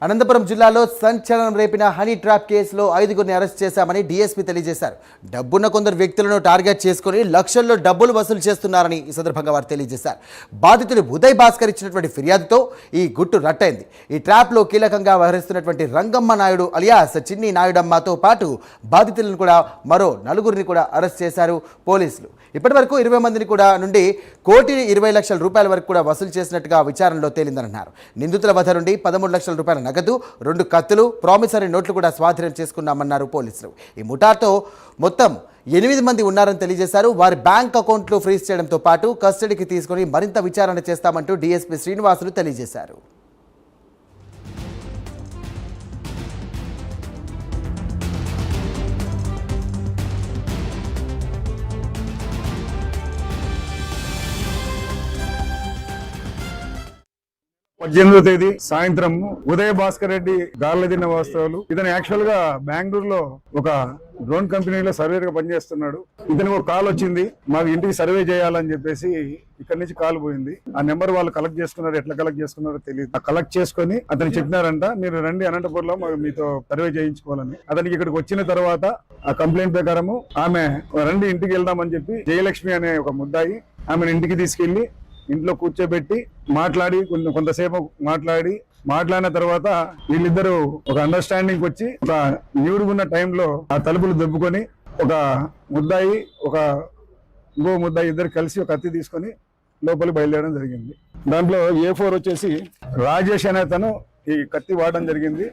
అనంతపురం జిల్లాలో సంచలనం రేపిన honey trap కేసులో 5గురిని అరెస్ట్ చేశామని డీఎస్పీ తెలియజేశారు. డబ్బున్న కొందరు వ్యక్తులను టార్గెట్ చేసుకుని లక్షల్లో డబ్బులు వసూలు చేస్తున్నారని ఈ సందర్భంగా వారు తెలియజేశారు. బాధితులు ఉదయ్ భాస్కర్ ఇచ్చినటువంటి ఫిర్యాదుతో ఈ గుట్టు రట్టయింది. ఈ ట్రాప్లో కీలకంగా వ్యవహరిస్తున్నటువంటి రంగమ్మ నాయుడు అలియాస్ చిన్ని నాయుడమ్మతో పాటు బాధితులను కూడా మరో 4గురిని కూడా అరెస్ట్ చేశారు పోలీసులు. ఇప్పటి వరకు 20 మందిని కూడా నుండి 1,20,00,000 రూపాయల వరకు కూడా వసూలు చేసినట్టుగా విచారణలో తేలిందన్నారు. నిందితుల వద్ద నుండి 13 లక్షల రూపాయల నగదు, 2 కత్తులు, ప్రామిసరీ నోట్లు కూడా స్వాధీనం చేసుకున్నామన్నారు పోలీసులు. ఈ ముఠాతో మొత్తం 8 మంది ఉన్నారని తెలియజేశారు. వారి బ్యాంక్ అకౌంట్లు ఫ్రీజ్ చేయడంతో పాటు కస్టడీకి తీసుకుని మరింత విచారణ చేస్తామంటూ డీఎస్పీ శ్రీనివాసులు తెలియజేశారు. పద్దెనిమిదో తేదీ సాయంత్రం ఉదయ్ భాస్కర్ రెడ్డి గార్ల తిన్న వాస్తవాలు. ఇతను యాక్చువల్ గా బెంగళూరులో ఒక డ్రోన్ కంపెనీలో సర్వేర్ గా పనిచేస్తున్నాడు. ఇతనికి ఒక కాల్ వచ్చింది, మాకు ఇంటికి సర్వే చేయాలని చెప్పేసి ఇక్కడ నుంచి కాల్ పోయింది. ఆ నెంబర్ వాళ్ళు కలెక్ట్ చేసుకున్నారు, ఎట్లా కలెక్ట్ చేసుకున్నారో తెలియదు. ఆ కలెక్ట్ చేసుకుని అతను చెప్పినారంట, మీరు రండి అనంతపురంలో మీతో సర్వే చేయించుకోవాలని. అతనికి ఇక్కడికి వచ్చిన తర్వాత ఆ కంప్లైంట్ ప్రకారము ఆమె రండి ఇంటికి వెళ్దామని చెప్పి జయలక్ష్మి అనే ఒక ముద్దాయి ఆమెను ఇంటికి తీసుకెళ్లి ఇంట్లో కూర్చోబెట్టి మాట్లాడి కొంతసేపు మాట్లాడిన తర్వాత వీళ్ళిద్దరూ ఒక అండర్స్టాండింగ్ వచ్చి ఒక న్యూడ్గున్న టైంలో ఆ తలుపులు దొబ్బుకొని ఒక ముద్దాయి ఇంకో ముద్దాయి ఇద్దరు కలిసి ఒక కత్తి తీసుకొని లోపలికి బయలుదేరడం జరిగింది. దాంట్లో A4 వచ్చేసి రాజేష్ అనే అతను ఈ కత్తి వాడడం జరిగింది.